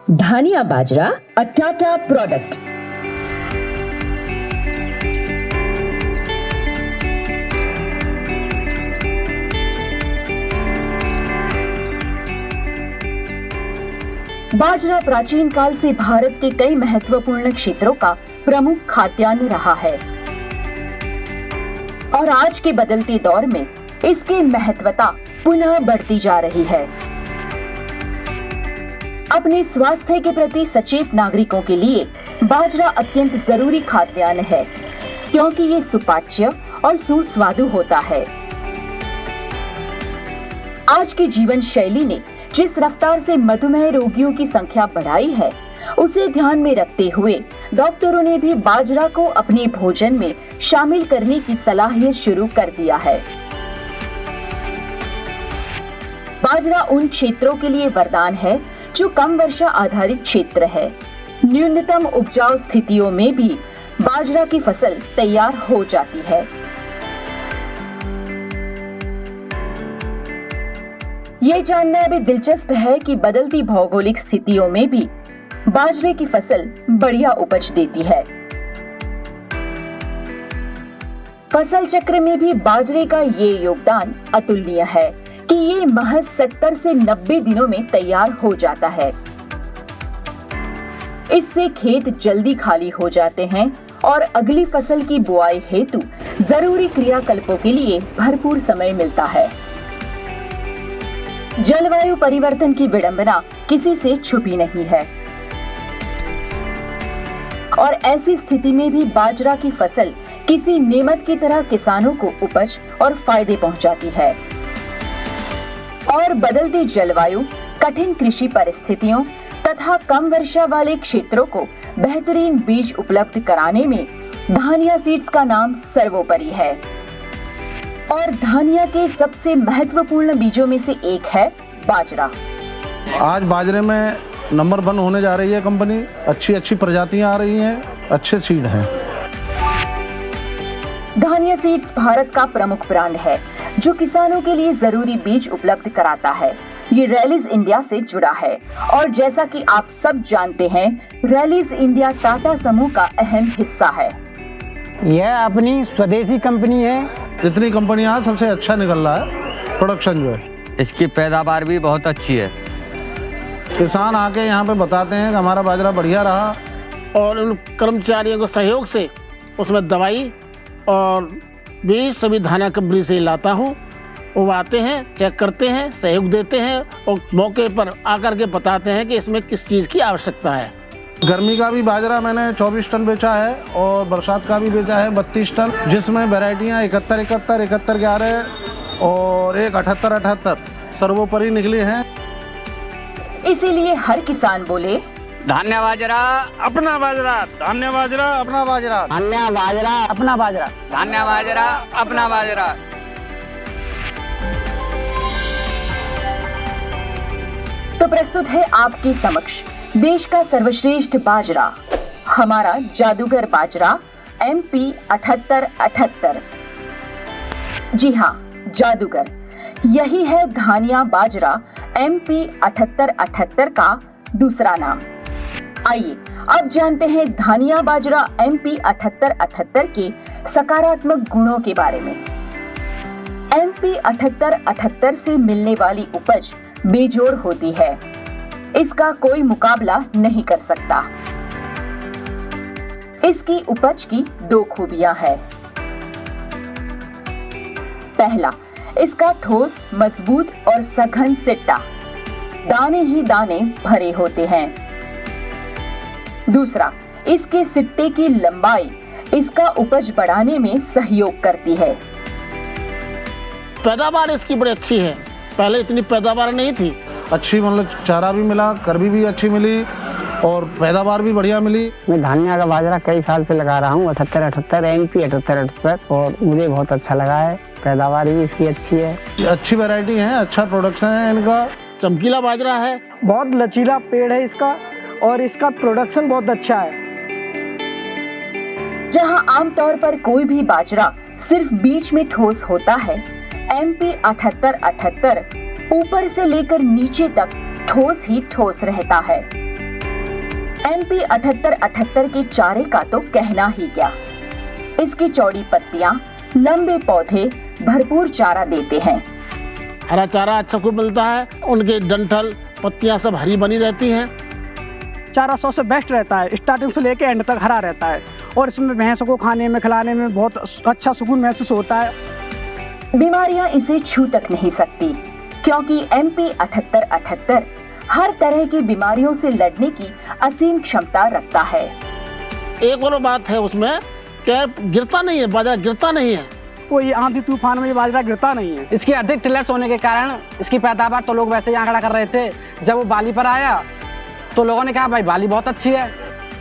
Dhania bajra, a Tata product. बाजरा प्राचीन काल से भारत के कई महत्वपूर्ण क्षेत्रों का प्रमुख खाद्यान्न रहा है और आज के बदलते दौर में इसकी महत्वता पुनः बढ़ती जा रही है। अपने स्वास्थ्य के प्रति सचेत नागरिकों के लिए बाजरा अत्यंत जरूरी खाद्यान्न है, क्योंकि ये सुपाच्य और सुस्वादु होता है। आज की जीवन शैली ने जिस रफ्तार से मधुमेह रोगियों की संख्या बढ़ाई है, उसे ध्यान में रखते हुए डॉक्टरों ने भी बाजरा को अपने भोजन में शामिल करने की सलाह शुरू कर दिया है। बाजरा उन क्षेत्रों के लिए वरदान है जो कम वर्षा आधारित क्षेत्र है। न्यूनतम उपजाऊ स्थितियों में भी बाजरा की फसल तैयार हो जाती है। ये जानना भी दिलचस्प है कि बदलती भौगोलिक स्थितियों में भी बाजरे की फसल बढ़िया उपज देती है। फसल चक्र में भी बाजरे का ये योगदान अतुलनीय है कि ये महज 70 से 90 दिनों में तैयार हो जाता है। इससे खेत जल्दी खाली हो जाते हैं और अगली फसल की बुआई हेतु जरूरी क्रियाकल्पों के लिए भरपूर समय मिलता है। जलवायु परिवर्तन की विडंबना किसी से छुपी नहीं है और ऐसी स्थिति में भी बाजरा की फसल किसी नेमत की तरह किसानों को उपज और फायदे पहुंचाती है। और बदलती जलवायु, कठिन कृषि परिस्थितियों तथा कम वर्षा वाले क्षेत्रों को बेहतरीन बीज उपलब्ध कराने में धानिया सीड्स का नाम सर्वोपरि है। और धानिया के सबसे महत्वपूर्ण बीजों में से एक है बाजरा। आज बाजरे में नंबर 1 होने जा रही है कंपनी। अच्छी प्रजातियां आ रही हैं, अच्छे सीड हैं। धानिया सीड्स भारत का प्रमुख ब्रांड है जो किसानों के लिए जरूरी बीज उपलब्ध कराता है। ये रैलीज इंडिया से जुड़ा है और जैसा कि आप सब जानते हैं, रैलीज इंडिया टाटा समूह का अहम हिस्सा है। यह अपनी स्वदेशी कंपनी है। जितनी कंपनियां सबसे अच्छा निकल रहा है प्रोडक्शन जो है। इसकी पैदावार भी बहुत अच्छी है। किसान आके यहाँ पे बताते हैं कि हमारा बाजरा बढ़िया रहा। और उन कर्मचारियों के सहयोग से उसमें दवाई और बीज सभी धानिया कंपनी से लाता हूँ। वो आते हैं, चेक करते हैं, सहयोग देते हैं और मौके पर आकर के बताते हैं कि इसमें किस चीज़ की आवश्यकता है। गर्मी का भी बाजरा मैंने 24 टन बेचा है और बरसात का भी बेचा है 32 टन, जिसमें वैरायटियाँ 71, 71, 71, 11 और एक 78, 78 सर्वोपरि निकली हैं। इसीलिए हर किसान बोले, धान्य बाजरा अपना बाजरा, धान्य बाजरा अपना बाजरा, धान्या बाजरा अपना बाजरा, धान्य बाजरा अपना बाजरा। तो प्रस्तुत है आपके समक्ष देश का सर्वश्रेष्ठ बाजरा, हमारा जादूगर बाजरा MP 7878। जी हाँ, जादूगर यही है धानिया बाजरा MP 7878 का दूसरा नाम। आइए अब जानते हैं धानिया बाजरा MP 7878 के सकारात्मक गुणों के बारे में। MP 7878 से मिलने वाली उपज बेजोड़ होती है। इसका कोई मुकाबला नहीं कर सकता। इसकी उपज की 2 खूबियां हैं। पहला, इसका ठोस, मजबूत और सघन सिट्टा, दाने ही दाने भरे होते हैं। दूसरा, इसके सिट्टे की लंबाई इसका उपज बढ़ाने में सहयोग करती है। पैदावार इसकी बड़ी अच्छी है। पहले इतनी पैदावार नहीं थी। अच्छी मतलब चारा भी मिला, करबी भी अच्छी मिली और पैदावार भी बढ़िया मिली। मैं धानिया का बाजरा कई साल से लगा रहा हूँ, 78-78 MP 78-78, और मुझे बहुत अच्छा लगा है। पैदावार भी इसकी अच्छी है। अच्छी वैरायटी है, अच्छा प्रोडक्शन है इनका। चमकीला बाजरा है, बहुत लचीला पेड़ है इसका और इसका प्रोडक्शन बहुत अच्छा है। जहां आमतौर पर कोई भी बाजरा सिर्फ बीच में ठोस होता है, MP 7878 ऊपर से लेकर नीचे तक ठोस ही ठोस रहता है। MP 7878 के चारे का तो कहना ही क्या। इसकी चौड़ी पत्तियां, लंबे पौधे भरपूर चारा देते हैं। हरा चारा अच्छा खूब मिलता है, उनके डंठल पत्तियां सब हरी बनी रहती हैं। चारा सबसे बेस्ट रहता है, स्टार्टिंग से लेके एंड तक हरा रहता है और इसमें भैंसों को खाने में खिलाने में बहुत अच्छा सुकून महसूस होता है। बीमारियां इसे छू तक नहीं सकती क्योंकि MP 7878 हर तरह की बीमारियों से लड़ने की असीम क्षमता रखता है। एक और बात है उसमें क्या गिरता नहीं है, बाजरा गिरता नहीं है। कोई आंधी तूफान में ये बाजरा गिरता नहीं है। इसकी अधिक टिलर्स होने के कारण इसकी पैदावार तो लोग वैसे ही आंकड़ा कर रहे थे। जब वो बाली पर आया तो लोगों ने कहा भाई बाली बहुत अच्छी है।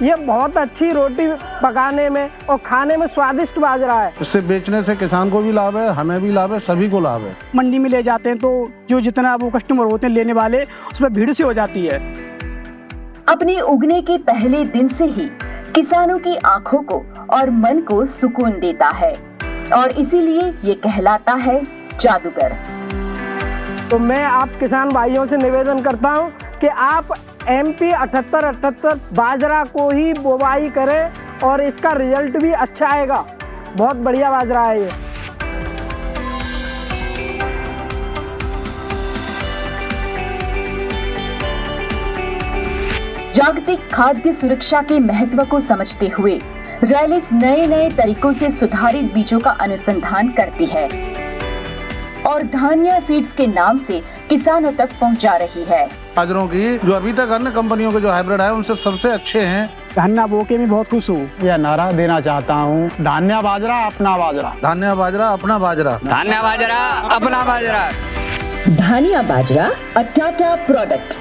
ये बहुत अच्छी रोटी पकाने में और खाने में स्वादिष्ट बाजरा है। इससे बेचने से किसान को भी लाभ है, हमें भी लाभ है, सभी को लाभ है। मंडी में ले जाते हैं तो जो जितना वो कस्टमर होते हैं लेने वाले, उसमें भीड़ सी हो जाती है। अपने उगने के पहले दिन से ही किसानों की आंखों को और मन को सुकून देता है और इसीलिए ये कहलाता है जादूगर। तो मैं आप किसान भाइयों से निवेदन करता हूँ कि आप MP 7878 बाजरा को ही बुवाई करें और इसका रिजल्ट भी अच्छा आएगा। बहुत बढ़िया बाजरा है ये। जागतिक खाद्य सुरक्षा के महत्व को समझते हुए रैलिस नए तरीकों से सुधारित बीजों का अनुसंधान करती है और धान्या सीड्स के नाम से किसानों तक पहुंचा रही है। बाजरों की जो अभी तक अन्य कंपनियों के जो हाइब्रिड है उनसे सबसे अच्छे हैं। धन्ना बो के मैं बहुत खुश हूँ। यह नारा देना चाहता हूँ, धान्या बाजरा अपना बाजरा। धान्या बाजरा अपना बाजरा। धान्या बाजरा अपना बाजरा। धानिया बाजरा, अ टाटा प्रोडक्ट।